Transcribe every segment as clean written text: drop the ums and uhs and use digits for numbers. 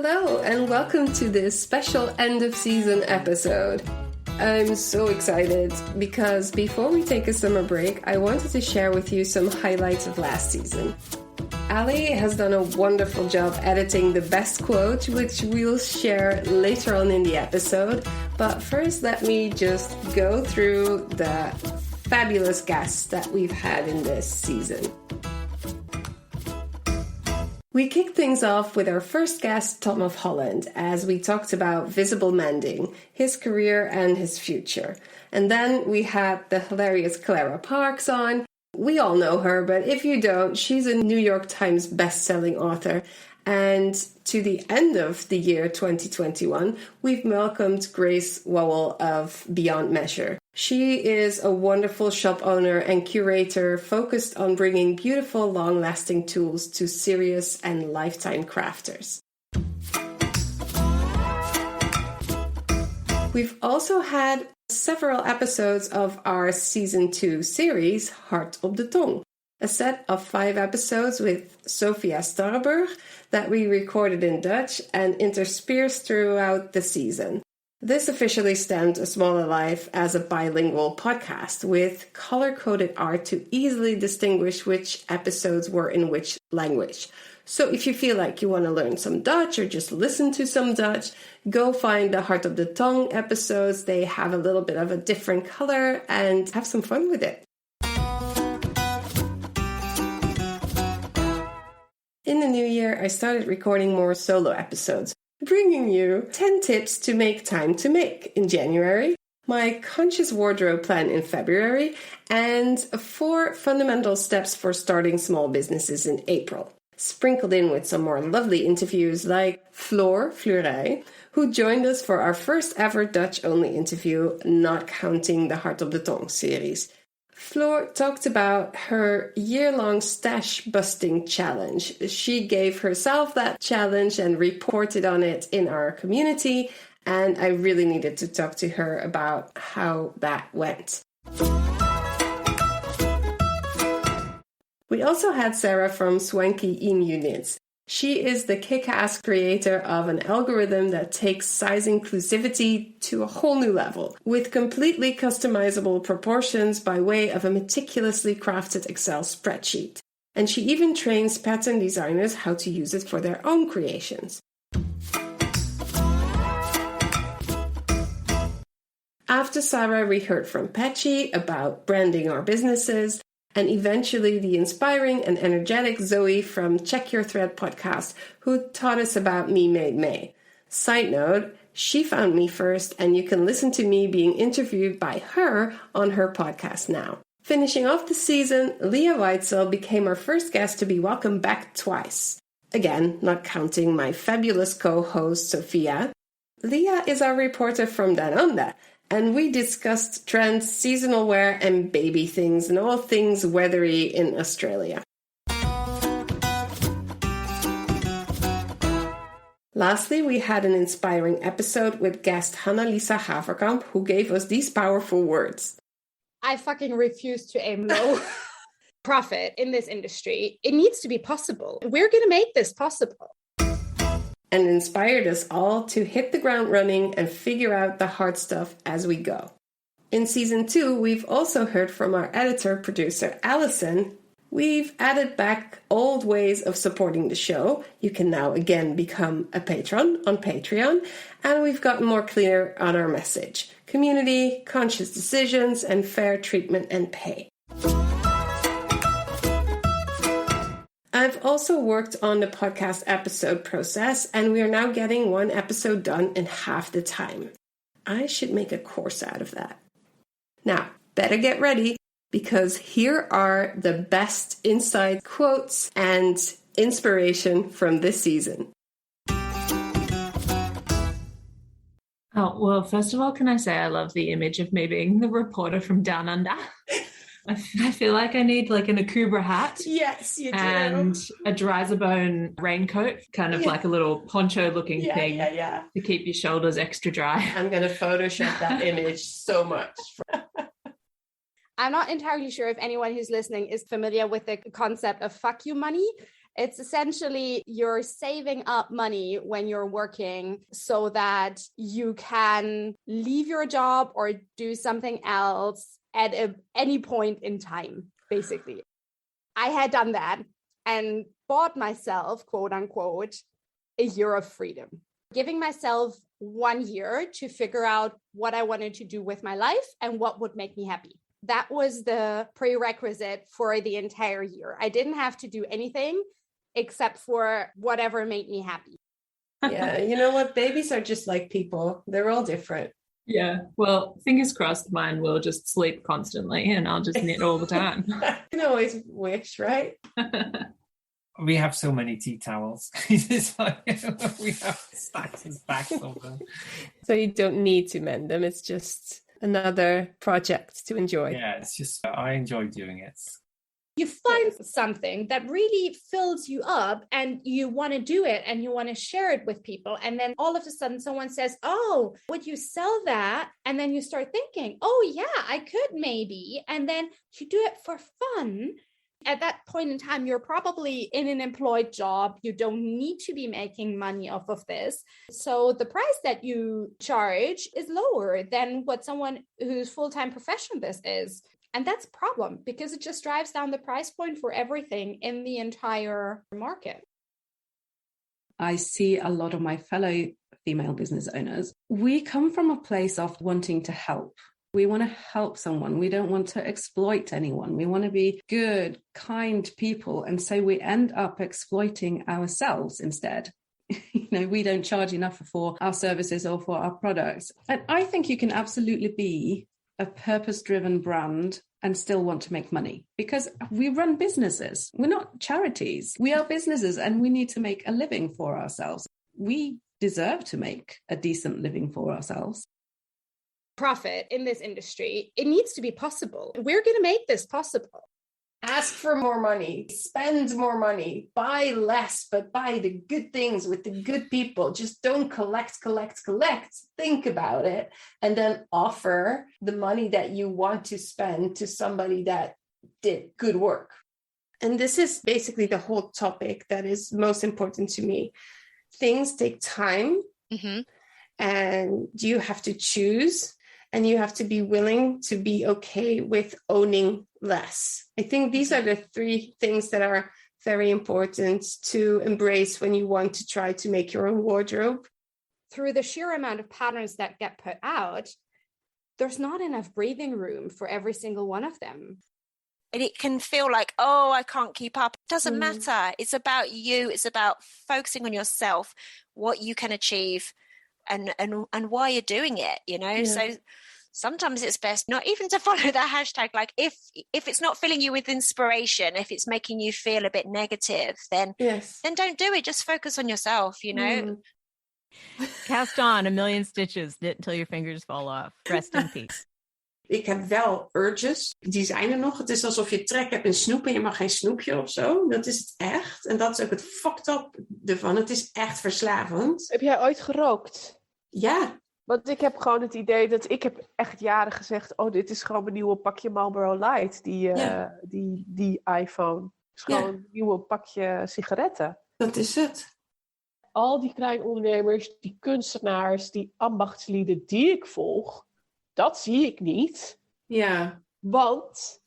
Hello, and welcome to this special end of season episode. I'm so excited because before we take a summer break, I wanted to share with you some highlights of last season. Ali has done a wonderful job editing the best quote, which we'll share later on in the episode. But first, let me just go through the fabulous guests that we've had in this season. We kicked things off with our first guest, Tom of Holland, as we talked about visible mending, his career and his future. And then we had the hilarious Clara Parks on. We all know her, but if you don't, she's a New York Times best-selling author. And to the end of the year 2021, we've welcomed Grace Wowell of Beyond Measure. She is a wonderful shop owner and curator focused on bringing beautiful, long-lasting tools to serious and lifetime crafters. We've also had several episodes of our Season 2 series, Hart op de Tong, a set of 5 episodes with Sophia Starburg that we recorded in Dutch and interspersed throughout the season. This officially stamped A Smaller Life as a bilingual podcast with color-coded art to easily distinguish which episodes were in which language. So if you feel like you want to learn some Dutch or just listen to some Dutch, go find the Hart op de Tong episodes. They have a little bit of a different color and have some fun with it. In the new year, I started recording more solo episodes, bringing you 10 tips to make time to make in January, my conscious wardrobe plan in February, and 4 fundamental steps for starting small businesses in April. Sprinkled in with some more lovely interviews like Floor Fleurij, who joined us for our first ever Dutch-only interview, not counting the Hart op de Tong series. Floor talked about her year-long stash busting challenge. She gave herself that challenge and reported on it in our community, and I really needed to talk to her about how that went. We also had Sarah from Swanky Emu Knits. She is the kick-ass creator of an algorithm that takes size inclusivity to a whole new level, with completely customizable proportions by way of a meticulously crafted Excel spreadsheet. And she even trains pattern designers how to use it for their own creations. After Sarah, we heard from Patchy about branding our businesses, and eventually the inspiring and energetic Zoe from Check Your Thread podcast, who taught us about Me Made May. Side note, she found me first, and you can listen to me being interviewed by her on her podcast now. Finishing off the season, Leah Weitzel became our first guest to be welcomed back twice. Again, not counting my fabulous co-host, Sophia. Leah is our reporter from Down Under, and we discussed trends, seasonal wear, and baby things, and all things weathery in Australia. Lastly, we had an inspiring episode with guest Hannalisa Haverkamp, who gave us these powerful words. I fucking refuse to aim low. Profit in this industry. It needs to be possible. We're going to make this possible. And inspired us all to hit the ground running and figure out the hard stuff as we go. In Season 2, we've also heard from our editor-producer, Allison. We've added back old ways of supporting the show. You can now again become a patron on Patreon. And we've gotten more clear on our message. Community, conscious decisions, and fair treatment and pay. I've also worked on the podcast episode process, and we are now getting 1 episode done in half the time. I should make a course out of that. Now, better get ready, because here are the best inside quotes and inspiration from this season. Oh, well, first of all, can I say I love the image of me being the reporter from Down Under? I feel like I need like an Akubra hat. Yes, you do. And a Dryzerbone raincoat, kind of like a little poncho looking thing to keep your shoulders extra dry. I'm going to Photoshop that image so much. I'm not entirely sure if anyone who's listening is familiar with the concept of fuck you money. It's essentially you're saving up money when you're working so that you can leave your job or do something else at any point in time, basically. I had done that and bought myself, quote unquote, a year of freedom, giving myself 1 year to figure out what I wanted to do with my life and what would make me happy. That was the prerequisite for the entire year. I didn't have to do anything except for whatever made me happy. Yeah, you know what? Babies are just like people. They're all different. Yeah. Well, fingers crossed mine will just sleep constantly and I'll just knit all the time. You can always wish, right? We have so many tea towels. It's like we have stacks and stacks of them. So you don't need to mend them. It's just another project to enjoy. Yeah, it's just, I enjoy doing it. You find something that really fills you up and you want to do it and you want to share it with people. And then all of a sudden someone says, oh, would you sell that? And then you start thinking, oh yeah, I could maybe. And then you do it for fun. At that point in time, you're probably in an employed job. You don't need to be making money off of this. So the price that you charge is lower than what someone whose full-time profession this is. And that's a problem because it just drives down the price point for everything in the entire market. I see a lot of my fellow female business owners. We come from a place of wanting to help. We want to help someone. We don't want to exploit anyone. We want to be good, kind people. And so we end up exploiting ourselves instead. We don't charge enough for our services or for our products. And I think you can absolutely be a purpose-driven brand and still want to make money because we run businesses. We're not charities. We are businesses and we need to make a living for ourselves. We deserve to make a decent living for ourselves. Profit in this industry, it needs to be possible. We're going to make this possible. Ask for more money, spend more money, buy less, but buy the good things with the good people. Just don't collect. Think about it and then offer the money that you want to spend to somebody that did good work. And this is basically the whole topic that is most important to me. Things take time and you have to choose. And you have to be willing to be okay with owning less. I think these are the 3 things that are very important to embrace when you want to try to make your own wardrobe. Through the sheer amount of patterns that get put out, there's not enough breathing room for every single one of them. And it can feel like, oh, I can't keep up. It doesn't matter. It's about you. It's about focusing on yourself, what you can achieve. And why you're doing it, So sometimes it's best not even to follow that hashtag. Like if it's not filling you with inspiration, if it's making you feel a bit negative, then don't do it. Just focus on yourself, Cast on 1,000,000 stitches, knit until your fingers fall off. Rest in peace. Ik heb wel urges, die zijn er nog. Het is alsof je trek hebt in snoep en je mag geen snoepje of zo. Dat is het echt. En dat is ook het fucked up ervan. Het is echt verslavend. Heb jij ooit gerookt? Ja. Want ik heb gewoon het idee dat ik heb echt jaren gezegd, oh, dit is gewoon mijn nieuwe pakje Marlboro Light, die iPhone. Het is gewoon een nieuwe pakje sigaretten. Dat is het. Al die kleine ondernemers, die kunstenaars, die ambachtslieden die ik volg, dat zie ik niet. Ja. Want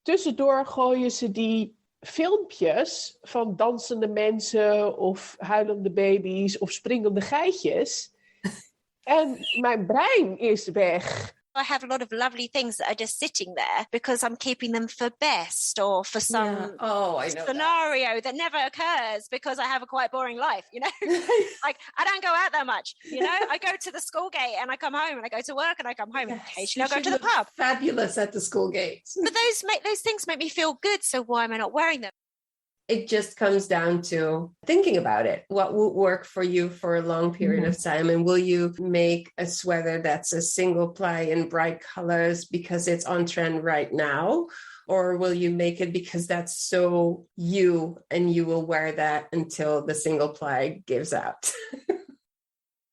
tussendoor gooien ze die filmpjes van dansende mensen of huilende baby's of springende geitjes. En mijn brein is weg. I have a lot of lovely things that are just sitting there because I'm keeping them for best or for some scenario that never occurs because I have a quite boring life, Like, I don't go out that much, I go to the school gate and I come home and I go to work and I come home and occasionally I go to the pub. Fabulous at the school gates. But those things make me feel good, so why am I not wearing them? It just comes down to thinking about it. What will work for you for a long period of time? And will you make a sweater that's a single ply in bright colors because it's on trend right now? Or will you make it because that's so you and you will wear that until the single ply gives out?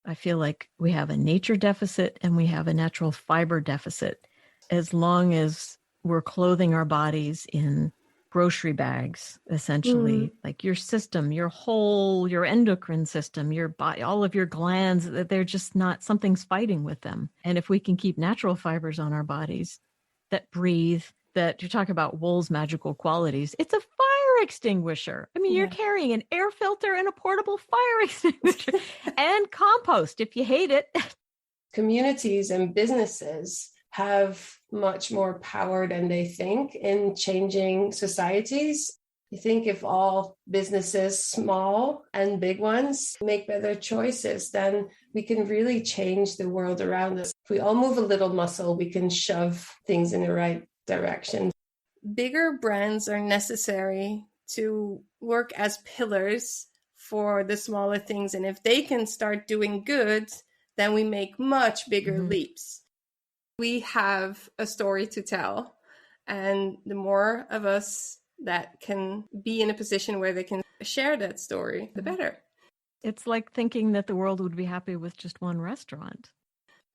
I feel like we have a nature deficit and we have a natural fiber deficit. As long as we're clothing our bodies in grocery bags, essentially, like your system, your endocrine system, your body, all of your glands, that they're just not, something's fighting with them. And if we can keep natural fibers on our bodies that breathe, that you talk about wool's magical qualities, it's a fire extinguisher. I mean, you're carrying an air filter and a portable fire extinguisher and compost if you hate it. Communities and businesses have much more power than they think in changing societies. I think if all businesses, small and big ones, make better choices, then we can really change the world around us. If we all move a little muscle, we can shove things in the right direction. Bigger brands are necessary to work as pillars for the smaller things. And if they can start doing good, then we make much bigger leaps. We have a story to tell. And the more of us that can be in a position where they can share that story, the better. It's like thinking that the world would be happy with just one restaurant.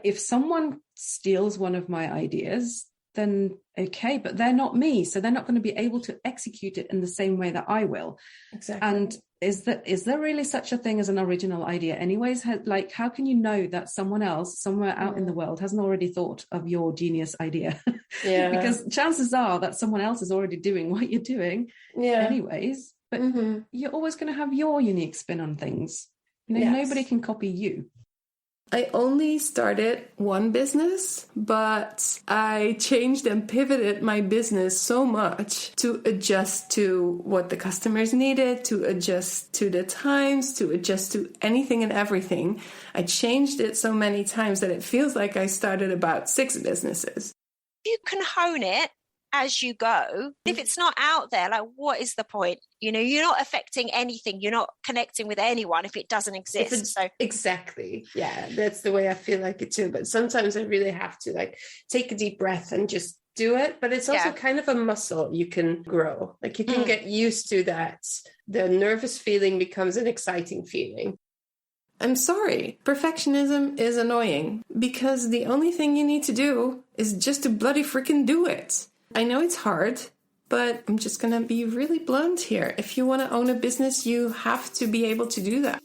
If someone steals one of my ideas, then okay, but they're not me. So they're not going to be able to execute it in the same way that I will. Exactly. And is there really such a thing as an original idea anyways? Like, how can you know that someone else somewhere out in the world hasn't already thought of your genius idea? Because chances are that someone else is already doing what you're doing anyways, but you're always going to have your unique spin on things. You know, nobody can copy you. I only started one business, but I changed and pivoted my business so much to adjust to what the customers needed, to adjust to the times, to adjust to anything and everything. I changed it so many times that it feels like I started about 6 businesses. You can hone it as you go. If it's not out there, like, what is the point? You know, you're not affecting anything. You're not connecting with anyone if it doesn't exist. Exactly. Yeah, that's the way I feel like it too. But sometimes I really have to like take a deep breath and just do it. But it's also kind of a muscle you can grow. Like you can get used to that. The nervous feeling becomes an exciting feeling. I'm sorry, perfectionism is annoying because the only thing you need to do is just to bloody freaking do it. I know it's hard, but I'm just going to be really blunt here. If you want to own a business, you have to be able to do that.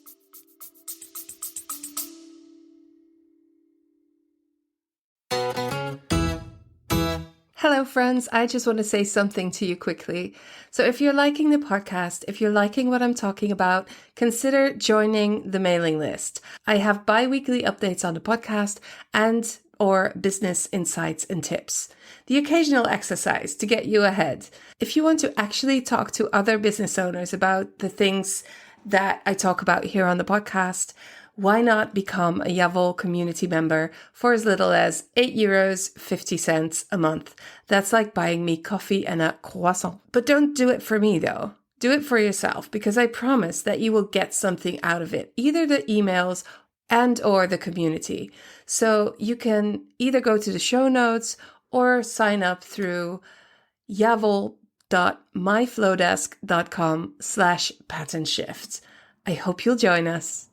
Hello, friends. I just want to say something to you quickly. So if you're liking the podcast, if you're liking what I'm talking about, consider joining the mailing list. I have bi-weekly updates on the podcast and or business insights and tips. The occasional exercise to get you ahead. If you want to actually talk to other business owners about the things that I talk about here on the podcast, why not become a Jawohl community member for as little as €8.50 a month? That's like buying me coffee and a croissant. But don't do it for me though. Do it for yourself because I promise that you will get something out of it, either the emails and or the community. So you can either go to the show notes or sign up through jawohl.myflowdesk.com/pattern-shift. I hope you'll join us.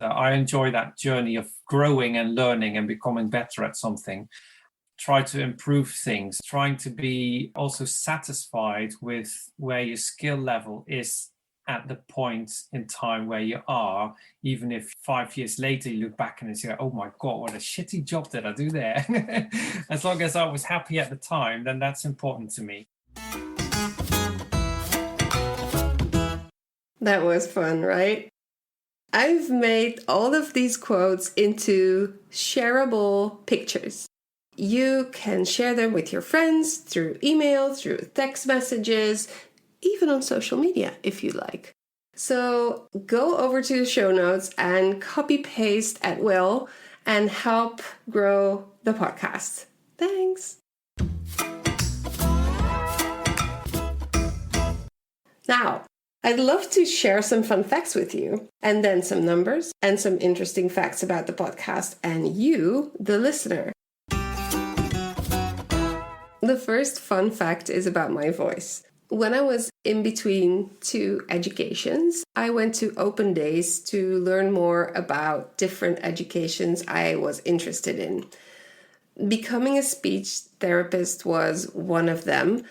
I enjoy that journey of growing and learning and becoming better at something. Try to improve things, trying to be also satisfied with where your skill level is at the point in time where you are, even if 5 years later you look back and you go, oh my God, what a shitty job did I do there? As long as I was happy at the time, then that's important to me. That was fun, right? I've made all of these quotes into shareable pictures. You can share them with your friends through email, through text messages, even on social media if you like. So go over to the show notes and copy paste at will and help grow the podcast. Thanks. Now, I'd love to share some fun facts with you, and then some numbers and some interesting facts about the podcast and you, the listener. The first fun fact is about my voice. When I was in between two educations, I went to open days to learn more about different educations I was interested in. Becoming a speech therapist was one of them.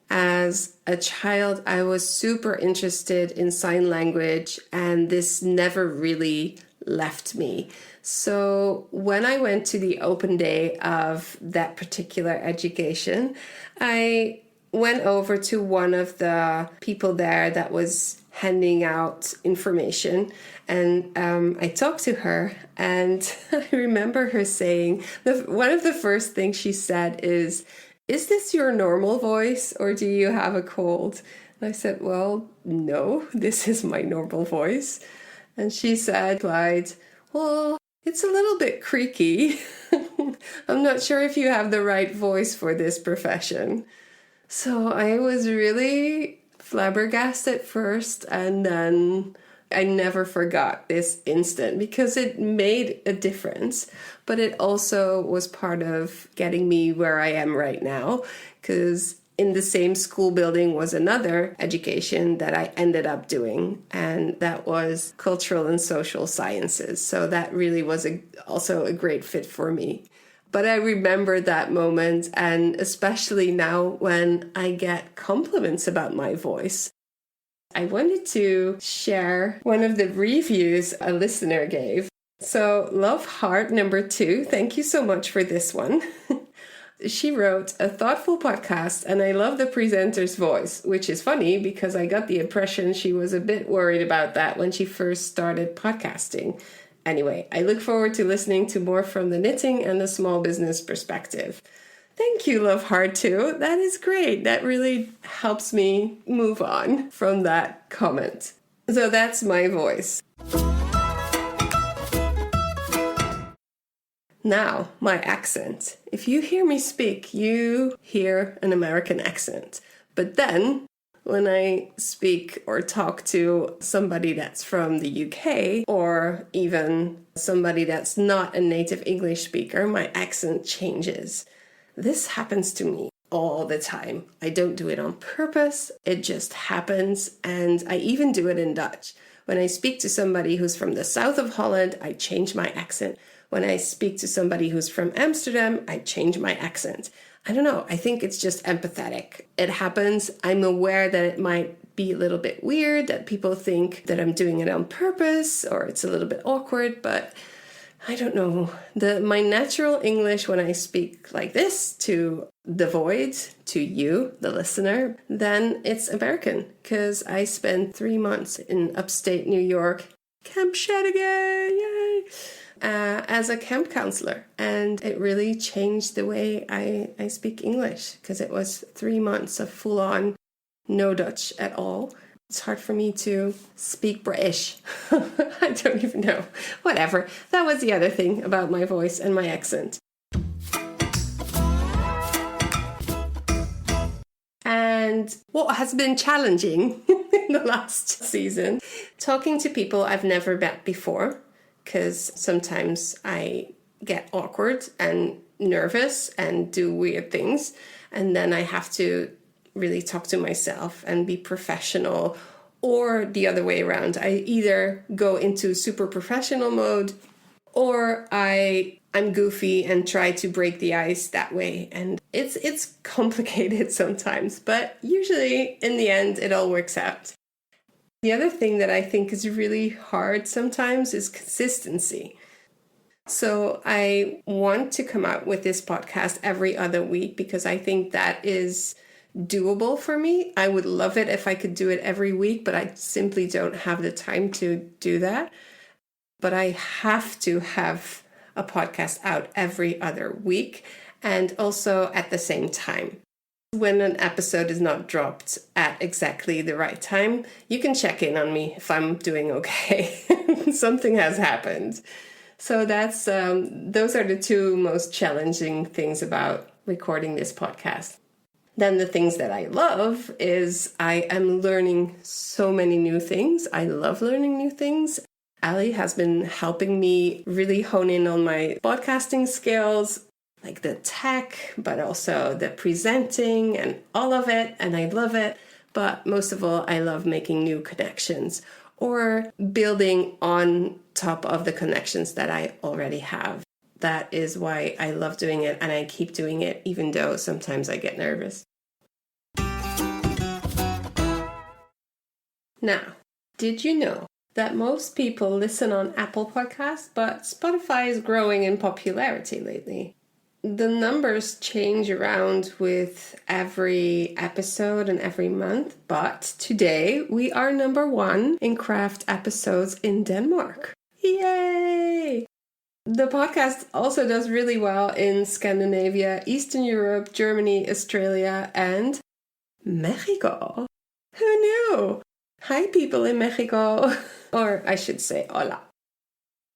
As a child, I was super interested in sign language, and this never really left me. So when I went to the open day of that particular education, I went over to one of the people there that was handing out information, and I talked to her, and I remember her saying, one of the first things she said is this your normal voice, or do you have a cold? And I said, well, no, this is my normal voice. And she said, well, it's a little bit creaky. I'm not sure if you have the right voice for this profession. So I was really flabbergasted at first, and then I never forgot this instant because it made a difference, but it also was part of getting me where I am right now, because in the same school building was another education that I ended up doing, and that was cultural and social sciences. So that really was also a great fit for me. But I remember that moment, and especially now when I get compliments about my voice. I wanted to share one of the reviews a listener gave. So Love Heart number 2, thank you so much for this one. She wrote, a thoughtful podcast, and I love the presenter's voice, which is funny because I got the impression she was a bit worried about that when she first started podcasting. Anyway, I look forward to listening to more from the knitting and the small business perspective. Thank you, Love Heart too. That is great. That really helps me move on from that comment. So that's my voice. Now, my accent. If you hear me speak, you hear an American accent. But then, when I speak or talk to somebody that's from the UK, or even somebody that's not a native English speaker, my accent changes. This happens to me all the time. I don't do it on purpose. It just happens. And I even do it in Dutch. When I speak to somebody who's from the south of Holland, I change my accent. When I speak to somebody who's from Amsterdam, I change my accent. I don't know. I think it's just empathetic. It happens. I'm aware that it might be a little bit weird, that people think that I'm doing it on purpose, or it's a little bit awkward, but I don't know. My natural English, when I speak like this to the void, to you, the listener, then it's American, because I spent 3 months in upstate New York, Camp Shadigan, yay! As a camp counselor, and it really changed the way I speak English, because it was 3 months of full-on no Dutch at all. It's hard for me to speak British. I don't even know. Whatever. That was the other thing about my voice and my accent. And what has been challenging in the last season, talking to people I've never met before, because sometimes I get awkward and nervous and do weird things, and then I have to really talk to myself and be professional, or the other way around. I either go into super professional mode, or I'm goofy and try to break the ice that way. And it's complicated sometimes, but usually in the end it all works out. The other thing that I think is really hard sometimes is consistency. So I want to come out with this podcast every other week because I think that is doable for me. I would love it if I could do it every week, but I simply don't have the time to do that. But I have to have a podcast out every other week, and also at the same time. When an episode is not dropped at exactly the right time, you can check in on me if I'm doing okay. Something has happened. So that's those are the two most challenging things about recording this podcast. Then the things that I love is I am learning so many new things. I love learning new things. Ali has been helping me really hone in on my podcasting skills, like the tech, but also the presenting and all of it. And I love it. But most of all, I love making new connections or building on top of the connections that I already have. That is why I love doing it, and I keep doing it even though sometimes I get nervous. Now, did you know that most people listen on Apple Podcasts, but Spotify is growing in popularity lately? The numbers change around with every episode and every month, but today we are number 1 in craft episodes in Denmark. Yay! The podcast also does really well in Scandinavia, Eastern Europe, Germany, Australia, and Mexico. Who knew? Hi, people in Mexico. Or I should say, hola.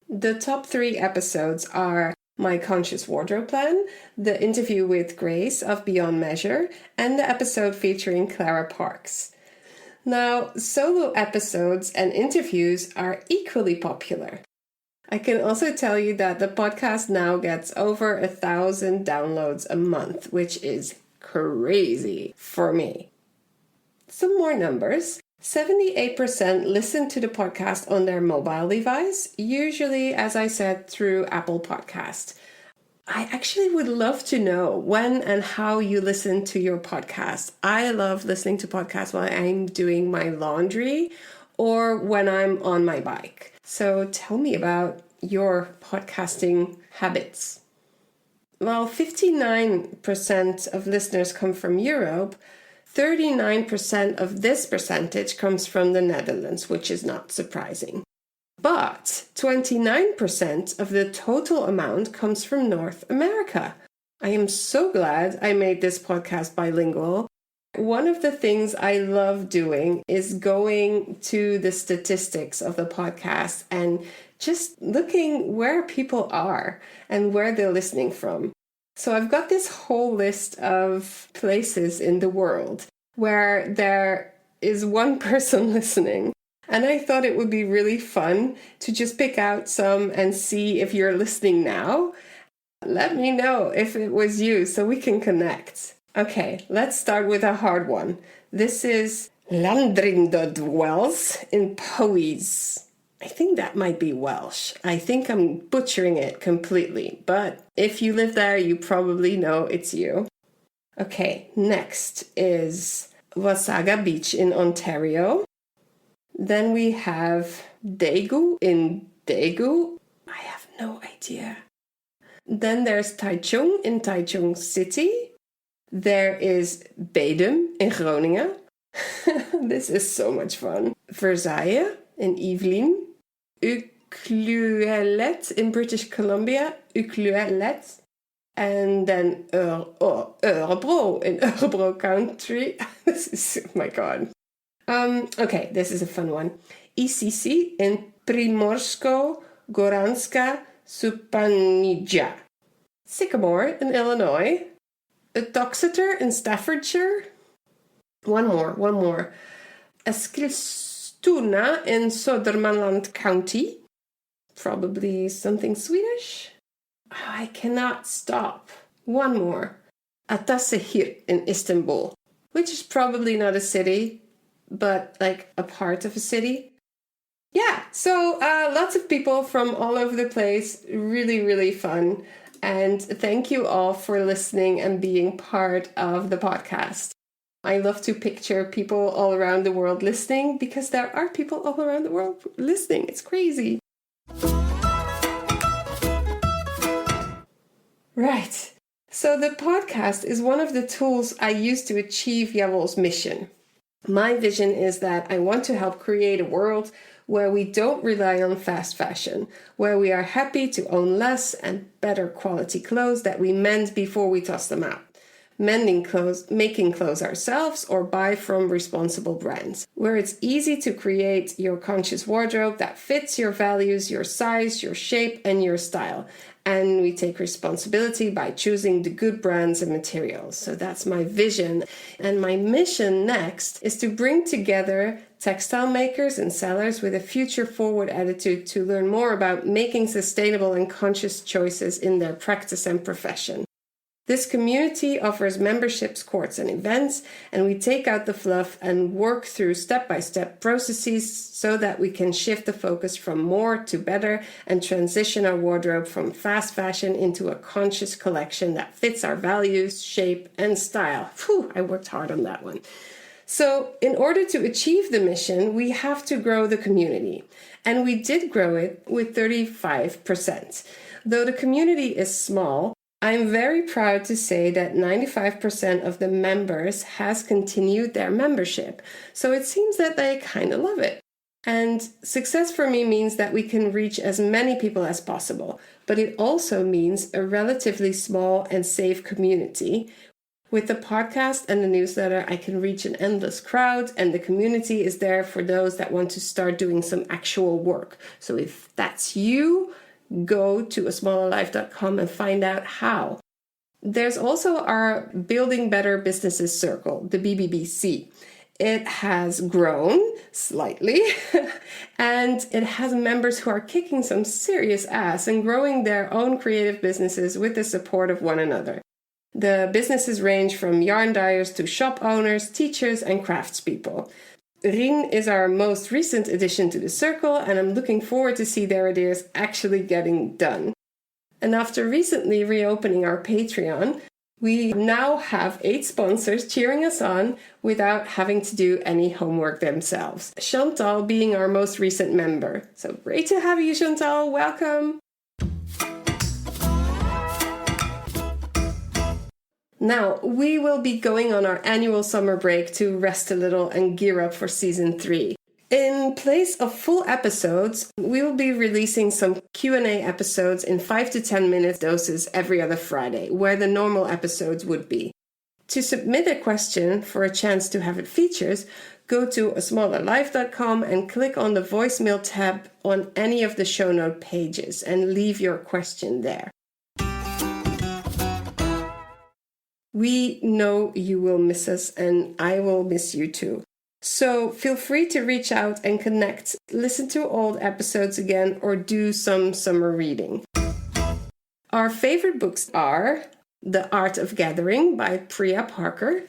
The top 3 episodes are My Conscious Wardrobe Plan, the interview with Grace of Beyond Measure, and the episode featuring Clara Parks. Now, solo episodes and interviews are equally popular. I can also tell you that the podcast now gets over 1,000 downloads a month, which is crazy for me. Some more numbers. 78% listen to the podcast on their mobile device, usually, as I said, through Apple Podcast. I actually would love to know when and how you listen to your podcast. I love listening to podcasts while I'm doing my laundry or when I'm on my bike. So tell me about your podcasting habits. Well, 59% of listeners come from Europe. 39% of this percentage comes from the Netherlands, which is not surprising. But 29% of the total amount comes from North America. I am so glad I made this podcast bilingual. One of the things I love doing is going to the statistics of the podcast and just looking where people are and where they're listening from. So I've got this whole list of places in the world where there is one person listening. And I thought it would be really fun to just pick out some and see if you're listening now. Let me know if it was you so we can connect. Okay, let's start with a hard one. This is Landrindod Wells in Powys. I think that might be Welsh. I think I'm butchering it completely, but if you live there, you probably know it's you. Okay, next is Wasaga Beach in Ontario. Then we have Daegu in Daegu. I have no idea. Then there's Taichung in Taichung City. There is Bedum in Groningen. This is so much fun. Versailles in Yvelines. Ucluelet in British Columbia. Ucluelet. And then Örebro in Örebro Country. This is, oh my God. Okay, this is a fun one. ECC in Primorsko-Goranska Supanija. Sycamore in Illinois. Uttoxeter in Staffordshire. One more. Eskilstuna in Södermanland County. Probably something Swedish. Oh, I cannot stop. One more. Atasehir in Istanbul, which is probably not a city, but like a part of a city. Yeah, so lots of people from all over the place. Really, really fun. And thank you all for listening and being part of the podcast. I love to picture people all around the world listening because there are people all around the world listening. It's crazy. Right. So the podcast is one of the tools I use to achieve Jawol's mission. My vision is that I want to help create a world where we don't rely on fast fashion, where we are happy to own less and better quality clothes that we mend before we toss them out. Mending clothes, making clothes ourselves, or buy from responsible brands, where it's easy to create your conscious wardrobe that fits your values, your size, your shape, and your style. And we take responsibility by choosing the good brands and materials. So that's my vision. And my mission next is to bring together textile makers and sellers with a future-forward attitude to learn more about making sustainable and conscious choices in their practice and profession. This community offers memberships, courses, and events, and we take out the fluff and work through step-by-step processes so that we can shift the focus from more to better and transition our wardrobe from fast fashion into a conscious collection that fits our values, shape, and style. Phew, I worked hard on that one. So in order to achieve the mission, we have to grow the community. And we did grow it with 35%. Though the community is small, I'm very proud to say that 95% of the members has continued their membership. So it seems that they kind of love it. And success for me means that we can reach as many people as possible. But it also means a relatively small and safe community. With the podcast and the newsletter, I can reach an endless crowd, and the community is there for those that want to start doing some actual work. So if that's you, go to asmallerlife.com and find out how. There's also our Building Better Businesses Circle, the BBBC. It has grown slightly and it has members who are kicking some serious ass and growing their own creative businesses with the support of one another. The businesses range from yarn dyers to shop owners, teachers, and craftspeople. Rien is our most recent addition to the circle, and I'm looking forward to see their ideas actually getting done. And after recently reopening our Patreon, we now have 8 sponsors cheering us on without having to do any homework themselves. Chantal being our most recent member. So great to have you, Chantal. Welcome. Now, we will be going on our annual summer break to rest a little and gear up for season 3. In place of full episodes, we will be releasing some Q&A episodes in 5 to 10 minute doses every other Friday, where the normal episodes would be. To submit a question for a chance to have it featured, go to asmallerlife.com and click on the voicemail tab on any of the show note pages and leave your question there. We know you will miss us, and I will miss you too. So feel free to reach out and connect, listen to old episodes again, or do some summer reading. Our favorite books are The Art of Gathering by Priya Parker,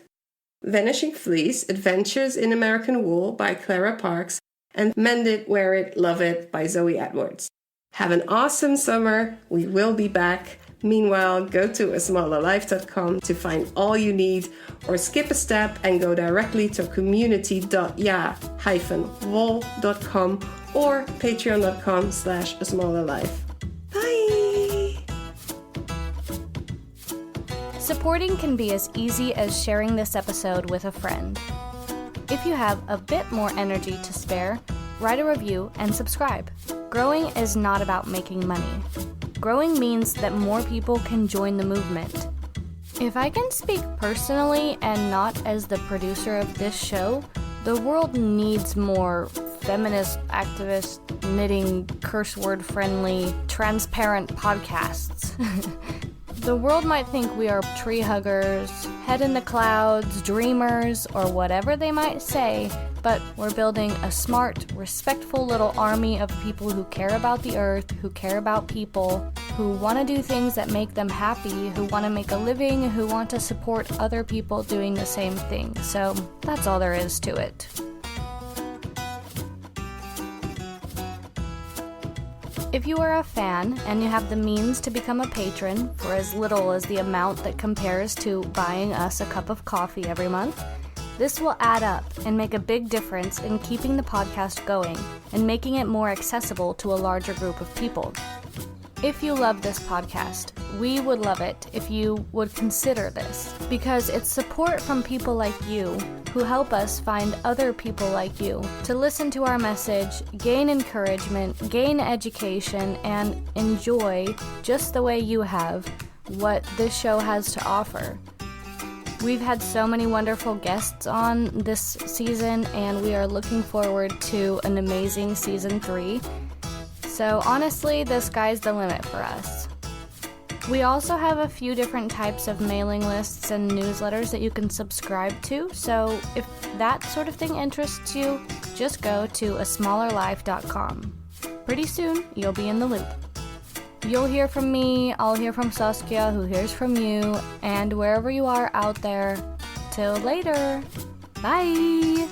Vanishing Fleece, Adventures in American Wool by Clara Parks, and Mend It, Wear It, Love It by Zoe Edwards. Have an awesome summer. We will be back. Meanwhile, go to asmallerlife.com to find all you need, or skip a step and go directly to community.ja-wol.com or patreon.com/asmallerlife. Bye! Supporting can be as easy as sharing this episode with a friend. If you have a bit more energy to spare, write a review and subscribe. Growing is not about making money. Growing means that more people can join the movement. If I can speak personally and not as the producer of this show, the world needs more feminist, activist, knitting, curse word friendly, transparent podcasts. The world might think we are tree huggers, head in the clouds, dreamers, or whatever they might say, but we're building a smart, respectful little army of people who care about the earth, who care about people, who want to do things that make them happy, who want to make a living, who want to support other people doing the same thing. So that's all there is to it. If you are a fan and you have the means to become a patron for as little as the amount that compares to buying us a cup of coffee every month, this will add up and make a big difference in keeping the podcast going and making it more accessible to a larger group of people. If you love this podcast, we would love it if you would consider this, because it's support from people like you who help us find other people like you to listen to our message, gain encouragement, gain education, and enjoy, just the way you have, what this show has to offer. We've had so many wonderful guests on this season, and we are looking forward to an amazing season 3. So honestly, the sky's the limit for us. We also have a few different types of mailing lists and newsletters that you can subscribe to, so if that sort of thing interests you, just go to asmallerlife.com. Pretty soon, you'll be in the loop. You'll hear from me, I'll hear from Saskia, who hears from you, and wherever you are out there, till later. Bye!